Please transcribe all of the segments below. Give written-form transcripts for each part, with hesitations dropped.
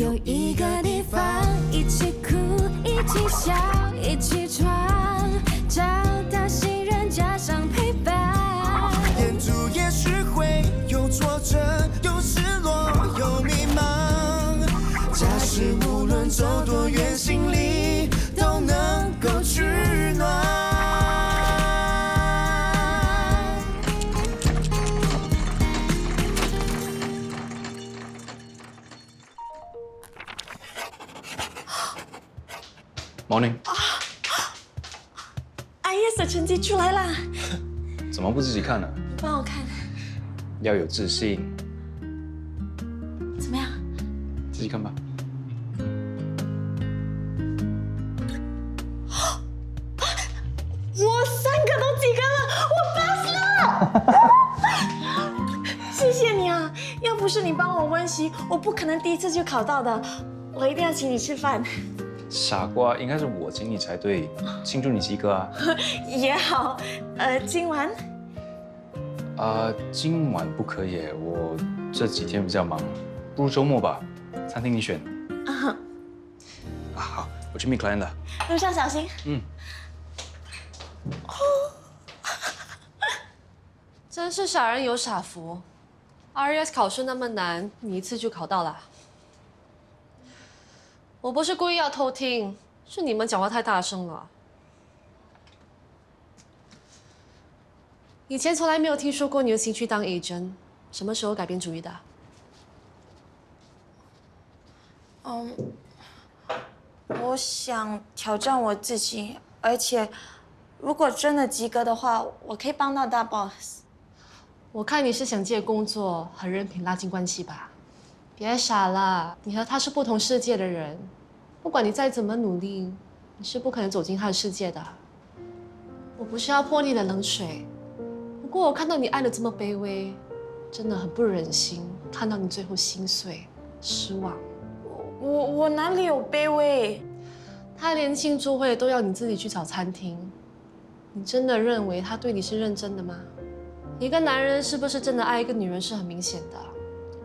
有一个地方，一起哭，一起笑，一起闯，找到信任加上陪伴。沿途也许会有挫折，有失落，有迷茫。假使无论走多远，心里都能够取暖。Morning， IS 的成绩出来啦，怎么不自己看呢？你帮我看，要有自信，怎么样？自己看吧。我3个都及格了，我pass了！谢谢你啊，要不是你帮我温习，我不可能第一次就考到的。我一定要请你吃饭。傻瓜，应该是我请你才对，庆祝你及格啊！也好，今晚今晚不可以，我这几天比较忙，不如周末吧，餐厅你选。好，我去 meet client 了。路上小心。真是傻人有傻福 ，RES 考试那么难，你一次就考到了。我不是故意要偷听，是你们讲话太大声了。以前从来没有听说过你有兴趣当 agent， 什么时候改变主意的？我想挑战我自己，而且如果真的及格的话，我可以帮到大 boss。我看你是想借工作和人品拉近关系吧？别傻了，你和他是不同世界的人，不管你再怎么努力，你是不可能走进他的世界的。我不是要泼你的冷水，不过我看到你爱的这么卑微，真的很不忍心看到你最后心碎、失望。我哪里有卑微？他连庆祝会都要你自己去找餐厅，你真的认为他对你是认真的吗？一个男人是不是真的爱一个女人是很明显的。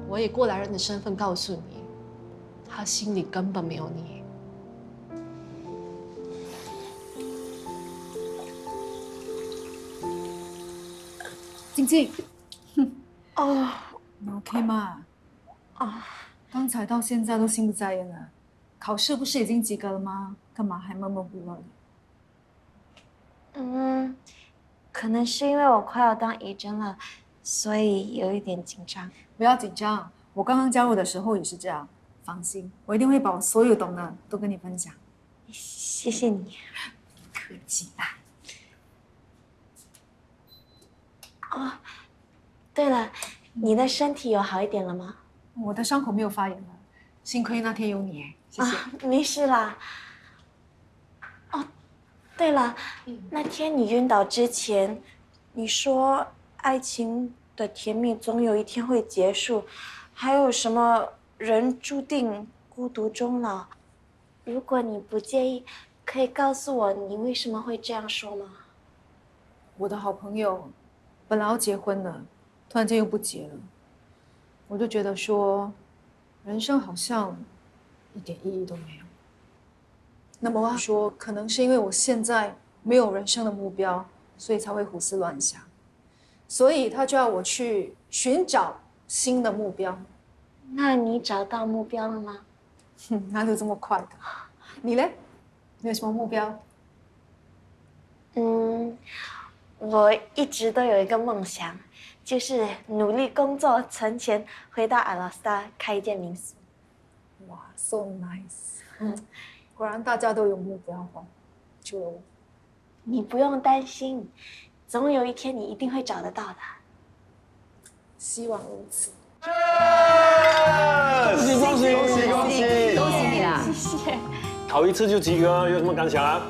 我以过来人的身份告诉你，他心里根本没有你。静静，哦，你 OK 吗？啊，刚才到现在都心不在焉了，考试不是已经及格了吗？干嘛还闷闷不乐的？可能是因为我快要当agent了，所以有一点紧张。不要紧张，我刚刚加入的时候也是这样。放心，我一定会把我所有懂的都跟你分享。谢谢你。客气啦。哦，对了，你的身体有好一点了吗？我的伤口没有发炎了，幸亏那天有你，谢谢。没事啦。哦，对了，那天你晕倒之前，你说爱情的甜蜜总有一天会结束，还有什么人注定孤独终老？如果你不介意，可以告诉我你为什么会这样说吗？我的好朋友本来要结婚了，突然间又不结了，我就觉得说，人生好像一点意义都没有。那么我说，可能是因为我现在没有人生的目标，所以才会胡思乱想，所以他就要我去寻找新的目标。那你找到目标了吗？哪有这么快的？你嘞？你有什么目标？我一直都有一个梦想，就是努力工作存钱，回到阿拉斯加开一间民宿。哇 ，so nice。果然大家都有目标哦，除了我。你不用担心，总有一天你一定会找得到的。希望如此。恭喜恭喜恭喜恭喜！恭喜你啦！谢谢。考一次就及格，有什么感想啊？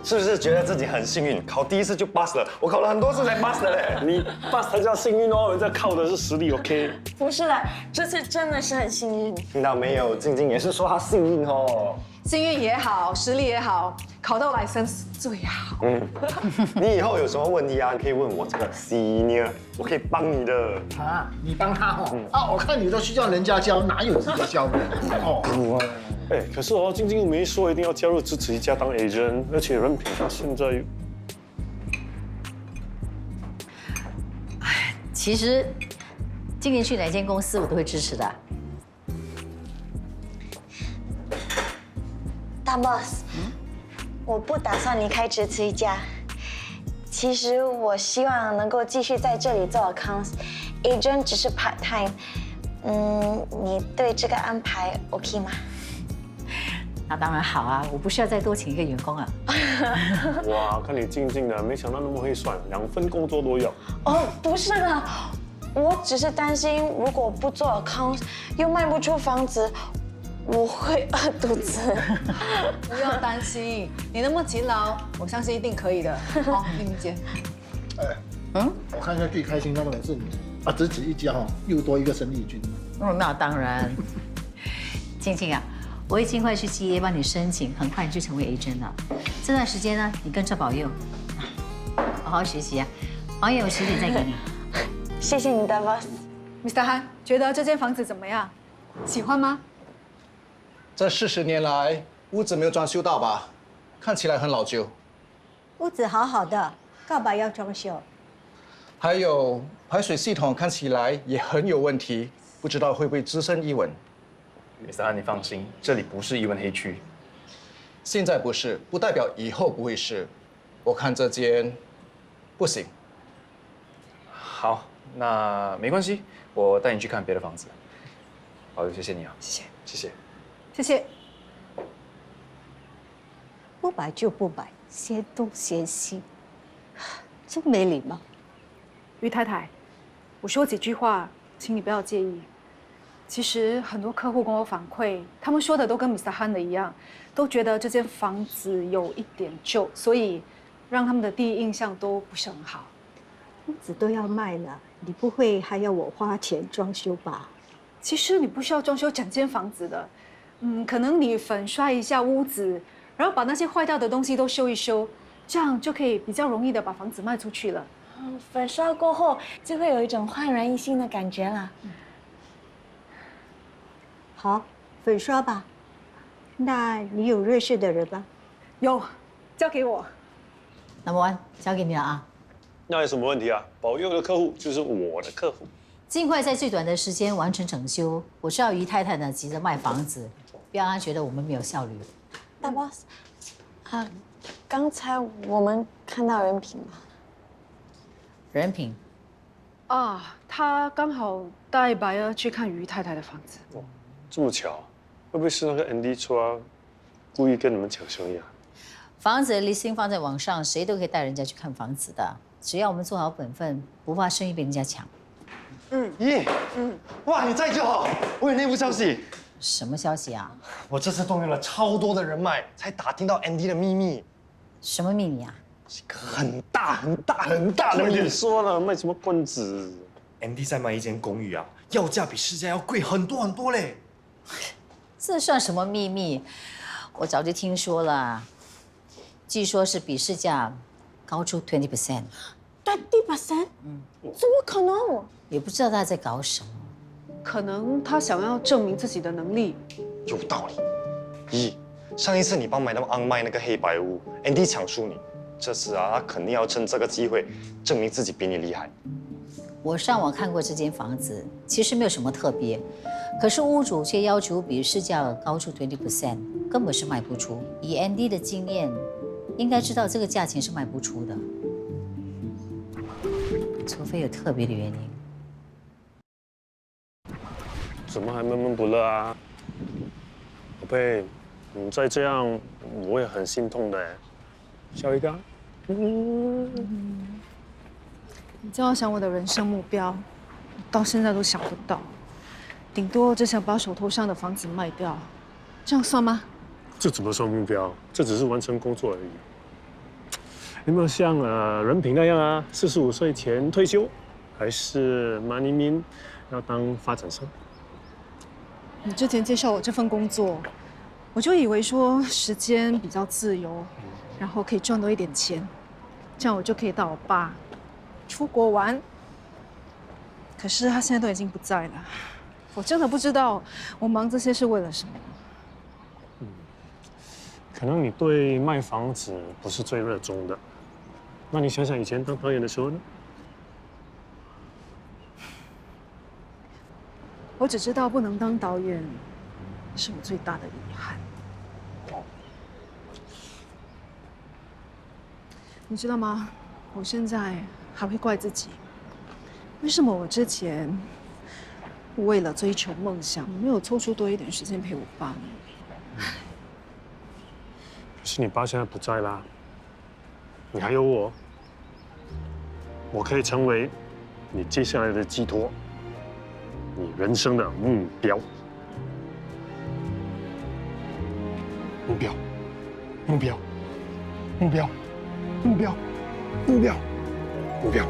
是不是觉得自己很幸运，考第一次就 pass 了？我考了很多次才 pass 的嘞。你 pass 才叫幸运哦，人家靠的是实力 ，OK？ 不是的，这次真的是很幸运。听到没有？静静也是说她幸运哦。幸运也好，实力也好，考到 license 最好。你以后有什么问题啊，你可以问我这个 senior， 我可以帮你的。啊，你帮他哦。啊，我看你都需要人家教，哪有自己教的？哦。哎，可是哦，晶晶又没说一定要加入支持一家当 agent， 而且任凭他现在。其实，今年去哪间公司我都会支持的。大 boss，我不打算离开支持一家。其实我希望能够继续在这里做 accounts，agent 只是 part time。你对这个安排 OK 吗？那当然好啊，我不是要再多请一个员工啊。哇，看你静静的，没想到那么会算，2份工作都有。哦，不是啦，我只是担心如果不做 accounts 又卖不出房子，我会饿肚子。不要担心，你那么勤劳，我相信一定可以的。好，丽明姐。我看下最开心当然是你啊，只此一家哈，又多一个生力军。哦，那当然。静静啊，我会尽快去企业帮你申请，很快你就成为 agent 了。这段时间呢，你跟着保佑，好好学习啊。黄爷，我10点再给你。谢谢你的 boss。Mr. Han， 觉得这间房子怎么样？喜欢吗？这40年来，屋子没有装修到吧？看起来很老旧。屋子好好的，干嘛要装修？还有排水系统看起来也很有问题，不知道会不会滋生异蚊。Mr. Han，你放心，这里不是异蚊黑区。现在不是，不代表以后不会是。我看这间不行。好，那没关系，我带你去看别的房子。好，谢谢你啊，谢谢，谢谢。谢谢。不买就不买，嫌东嫌西，真没礼貌。于太太，我说几句话，请你不要介意。其实很多客户跟我反馈，他们说的都跟 Mr. Han 的一样，都觉得这间房子有一点旧，所以让他们的第一印象都不是很好。屋子都要卖了，你不会还要我花钱装修吧？其实你不需要装修整间房子的，可能你粉刷一下屋子，然后把那些坏掉的东西都修一修，这样就可以比较容易的把房子卖出去了。粉刷过后就会有一种焕然一新的感觉了。好，粉刷吧。那你有认识的人吗？有，交给我。No.1交给你了啊。那有什么问题啊？保佑的客户就是我的客户。尽快在最短的时间完成整修。我知道于太太呢急着卖房子，不要让她觉得我们没有效率。大 boss，刚才我们看到人品了。人品啊，他刚好带白儿去看于太太的房子。哇，这么巧，会不会是那个 Andy 说故意跟你们抢生意啊？房子的listing放在网上，谁都可以带人家去看房子的，只要我们做好本分，不怕生意被人家抢。哇，你在就好，我有内部消息。什么消息啊？我这次动用了超多的人脉，才打听到 Andy 的秘密。什么秘密啊？是一个很大的秘密。你说了，卖什么棍子 ？Andy 在卖一间公寓啊，要价比市价要贵很多嘞。这算什么秘密？我早就听说了，据说是比市价高出20%。20%？怎么可能？也不知道他在搞什么。可能他想要证明自己的能力。有道理。上一次你帮买那么昂卖那个黑白屋 ，Andy 抢输你，这次啊，他肯定要趁这个机会证明自己比你厉害。我上网看过这间房子，其实没有什么特别，可是屋主却要求比市价高出20%，根本是卖不出。以 Andy 的经验，应该知道这个价钱是卖不出的，除非有特别的原因。怎么还闷闷不乐啊？宝贝，你再这样，我也很心痛的。笑一个。你这样想我的人生目标，到现在都想不到，顶多只想把手头上的房子卖掉，这样算吗？这怎么算目标？这只是完成工作而已。有没有像任平那样啊，45岁前退休，还是马尼明要当发展商？你之前介绍我这份工作，我就以为说时间比较自由，然后可以赚多一点钱，这样我就可以带我爸出国玩。可是他现在都已经不在了，我真的不知道我忙这些是为了什么。可能你对卖房子不是最热衷的，那你想想以前当导演的时候呢？我只知道不能当导演是我最大的遗憾。你知道吗？我现在还会怪自己，为什么我之前为了追求梦想，没有抽出多一点时间陪我爸呢？可是你爸现在不在啦，你还有我，我可以成为你接下来的寄托，你人生的目标。目标，目标，目标，目标，目标，目标。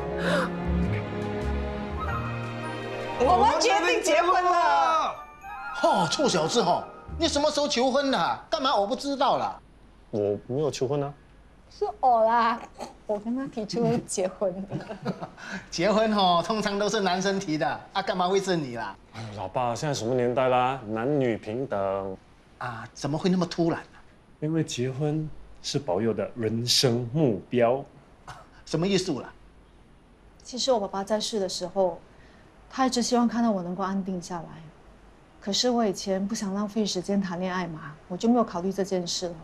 我们决定结婚了！哦，臭小子哦，你什么时候求婚的？干嘛我不知道啦？我没有求婚啊。是我啦，我跟他提出结婚的。结婚哦，通常都是男生提的啊，干嘛会是你啦？哎呦，老爸，现在什么年代啦？男女平等啊，怎么会那么突然呢？因为结婚是保佑的人生目标。什么意思啦？其实我爸爸在世的时候，他一直希望看到我能够安定下来。可是我以前不想浪费时间谈恋爱嘛，我就没有考虑这件事了。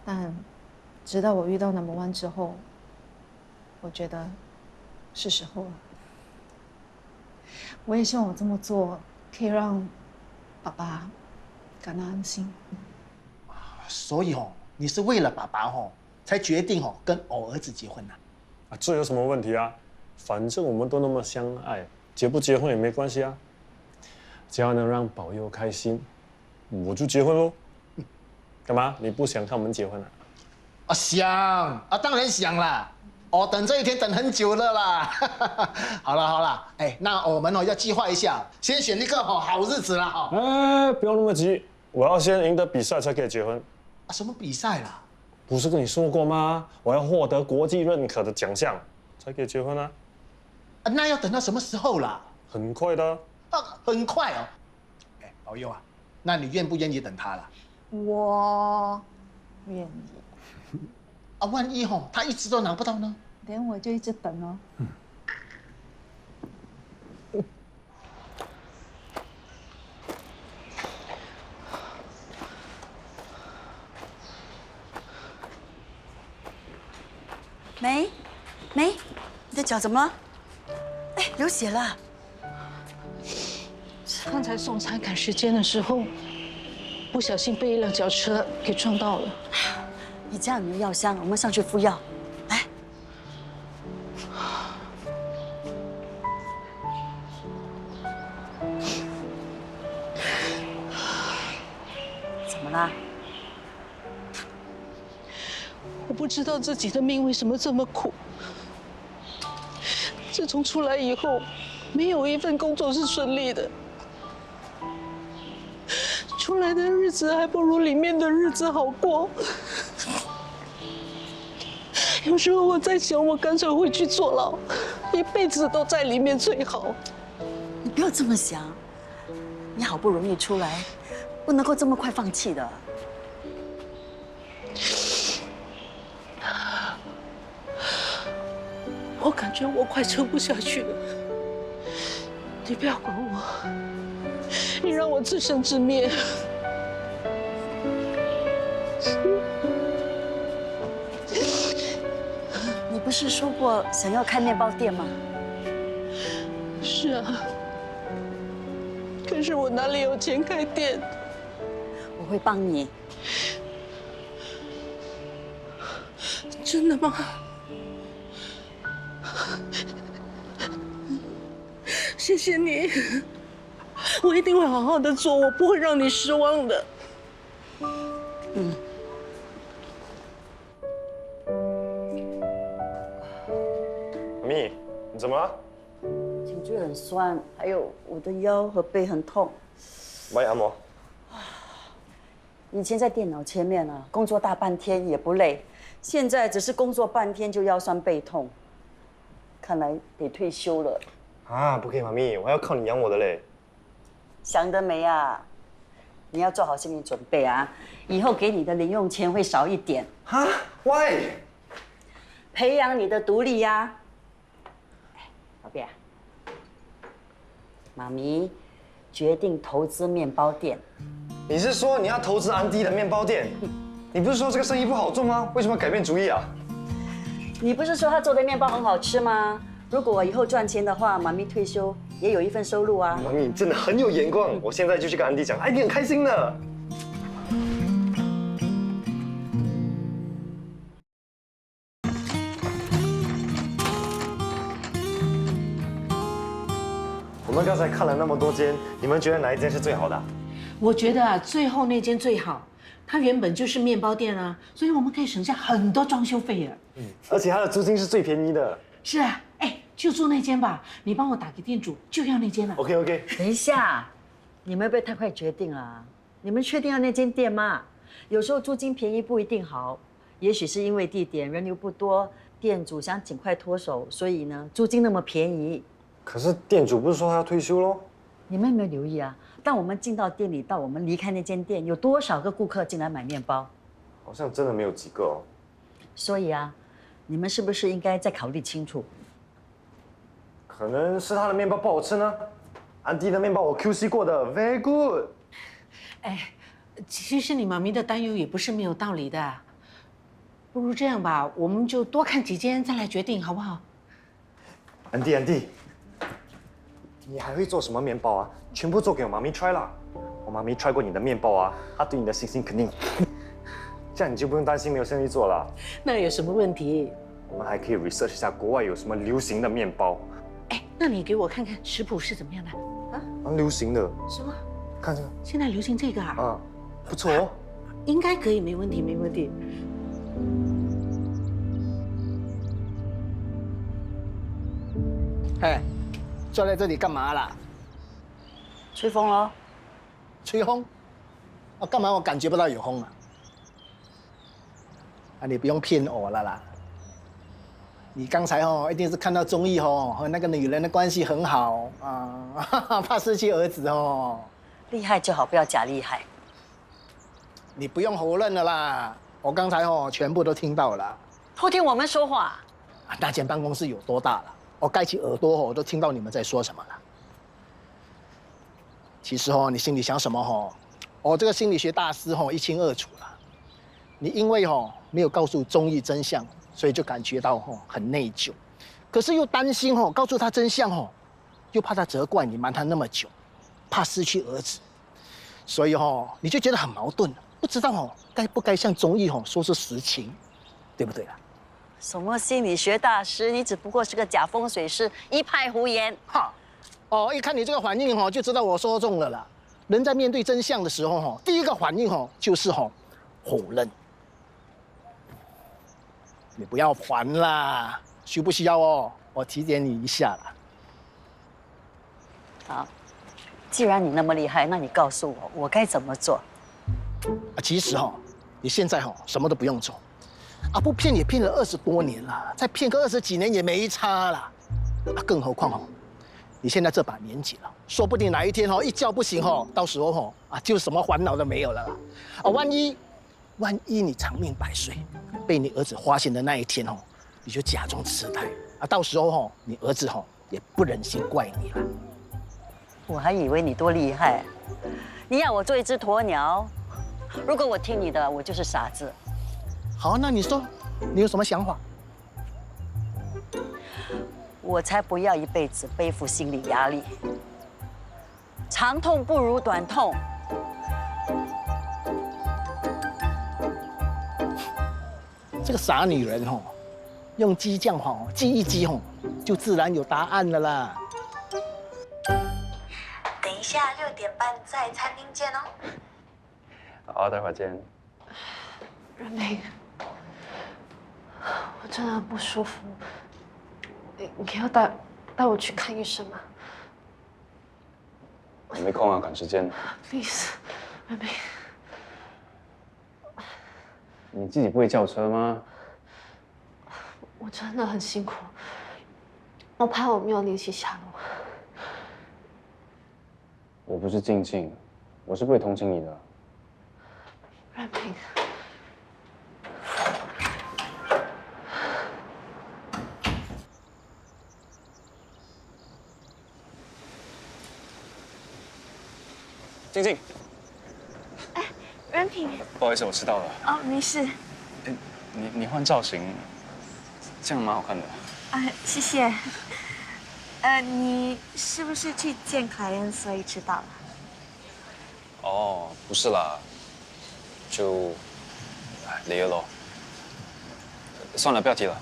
但直到我遇到No.1之后，我觉得是时候了。我也希望我这么做可以让爸爸感到安心。所以哦，你是为了爸爸哦，才决定哦跟我儿子结婚呐？啊，这有什么问题啊？反正我们都那么相爱，结不结婚也没关系啊。只要能让保佑开心，我就结婚喽。干嘛？你不想看我们结婚啊？啊，想啊，当然想啦。哦，等这一天等很久了啦。好了好了，哎，那我们哦要计划一下，先选一个好日子啦哈。哎，不用那么急，我要先赢得比赛才可以结婚。啊，什么比赛啦？不是跟你说过吗？我要获得国际认可的奖项才可以结婚啊。啊，那要等到什么时候啦？很快的。啊，很快哦。哎，保佑啊，那你愿不愿意等他啦？我愿意。啊，万一吼他一直都拿不到呢？连我就一直等哦。梅，你的脚怎么了？哎，流血了。刚才送餐赶时间的时候，不小心被一辆轿车给撞到了。你家有没有药箱？我们上去敷药。来。怎么啦？我不知道自己的命为什么这么苦。自从出来以后，没有一份工作是顺利的。出来的日子还不如里面的日子好过。有时候我在想，我干脆回去坐牢，一辈子都在里面最好。你不要这么想，你好不容易出来，不能够这么快放弃的。我感觉我快撑不下去了，你不要管我，你让我自生自灭。你不是说过想要开面包店吗？是啊，可是我哪里有钱开店？我会帮你。真的吗？谢谢你，我一定会好好的做，我不会让你失望的。嗯。妈咪，你怎么了？颈椎很酸，还有我的腰和背很痛。帮你按摩。以前在电脑前面啊，工作大半天也不累，现在只是工作半天就腰酸背痛，看来得退休了。啊，不可以，妈咪，我还要靠你养我的嘞。想得美啊！你要做好心理准备啊，以后给你的零用钱会少一点。哈 ？Why？ 培养你的独立呀。宝贝啊，妈咪决定投资面包店。你是说你要投资安迪的面包店？你不是说这个生意不好做吗？为什么改变主意啊？你不是说他做的面包很好吃吗？如果以后赚钱的话，妈咪退休也有一份收入啊。妈咪，你真的很有眼光，我现在就去跟安迪讲，安迪很开心的。我们刚才看了那么多间，你们觉得哪一间是最好的？我觉得啊，最后那间最好，它原本就是面包店啊，所以我们可以省下很多装修费啊。而且它的租金是最便宜的。是啊，哎，就住那间吧，你帮我打给店主，就要那间了。OK。等一下，你们会不会太快决定啊？你们确定要那间店吗？有时候租金便宜不一定好，也许是因为地点人流不多，店主想尽快脱手，所以呢，租金那么便宜。可是店主不是说他要退休喽？你们有没有留意啊？当我们进到店里，到我们离开那间店，有多少个顾客进来买面包？好像真的没有几个哦。所以啊，你们是不是应该再考虑清楚？可能是他的面包不好吃呢。安迪的面包我 QC 过的 ，very good。哎，其实你妈咪的担忧也不是没有道理的。不如这样吧，我们就多看几间再来决定，好不好？安迪，你还会做什么面包啊？全部做给我妈咪 try 啦。我妈咪 try 过你的面包啊，她对你的信心肯定，这样你就不用担心没有生意做了。那有什么问题？我们还可以 research 一下国外有什么流行的面包。哎，那你给我看看食谱是怎么样的啊？蛮流行的。什么？看这个。现在流行这个啊？啊，不错哦。应该可以，没问题，没问题。哎，坐在这里干嘛啦？吹风喽。吹风？啊，干嘛我感觉不到有风啊？啊，你不用骗我了啦。你刚才一定是看到综艺和那个女人的关系很好啊，怕失去儿子哦。厉害就好，不要假厉害。你不用胡乱了啦，我刚才全部都听到了。偷听我们说话？啊，那间办公室有多大了？我盖起耳朵我都听到你们在说什么了。其实你心里想什么我这个心理学大师一清二楚了。你因为没有告诉综艺真相，所以就感觉到很内疚，可是又担心告诉他真相又怕他责怪你瞒他那么久，怕失去儿子，所以你就觉得很矛盾，不知道该不该向综艺说出实情，对不对啊？什么心理学大师？你只不过是个假风水师，一派胡言。哈，一看你这个反应就知道我说中了啦。人在面对真相的时候第一个反应就是否认。你不要烦啦，需不需要我提点你一下啦。好，既然你那么厉害，那你告诉我，我该怎么做？其实你现在什么都不用做。啊，不骗也骗了20多年了，再骗个20几年也没差啦。更何况你现在这把年纪了，说不定哪一天一觉不醒到时候就什么烦恼都没有了啦。啊，万一你长命百岁，被你儿子发现的那一天你就假装痴呆啊，到时候你儿子也不忍心怪你了。我还以为你多厉害，你要我做一只鸵鸟，如果我听你的，我就是傻子。好，那你说，你有什么想法？我才不要一辈子背负心理压力，长痛不如短痛。这个傻女人用激将记一记就自然有答案了啦。等一下6点半在餐厅见哦。好，待会儿见。润梅，我真的不舒服，你可以带我去看医生吗？我没空啊，赶时间。 Please，润梅，你自己不会叫车吗？我真的很辛苦，我怕我没有力气下路。我不是静静，我是不会同情你的。任平，静静，任平，不好意思，我迟到了。哦，没事。你换造型，这样蛮好看的。谢谢。你是不是去见凯恩，所以迟到了？哦，不是啦，就累了咯。算了，不要提了。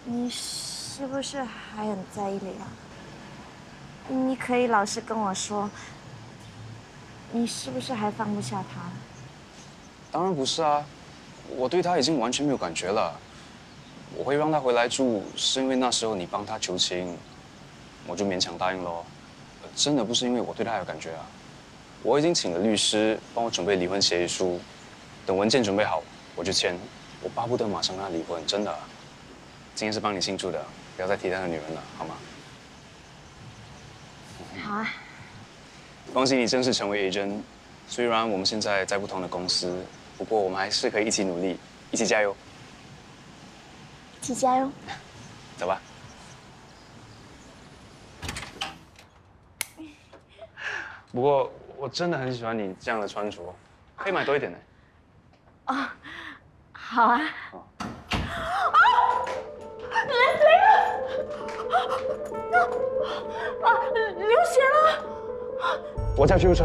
你是不是还很在意雷啊？你可以老实跟我说，你是不是还放不下他？当然不是啊，我对他已经完全没有感觉了。我会让他回来住，是因为那时候你帮他求情，我就勉强答应咯。真的不是因为我对他有感觉啊。我已经请了律师帮我准备离婚协议书，等文件准备好我就签。我巴不得马上跟他离婚，真的。今天是帮你庆祝的，不要再提他的女人了，好吗？好啊。恭喜你正式成为 agent。虽然我们现在在不同的公司，不过我们还是可以一起努力，一起加油。一起加油。走吧。不过我真的很喜欢你这样的穿着，可以买多一点呢。哦，好啊。流血了！我叫救护车。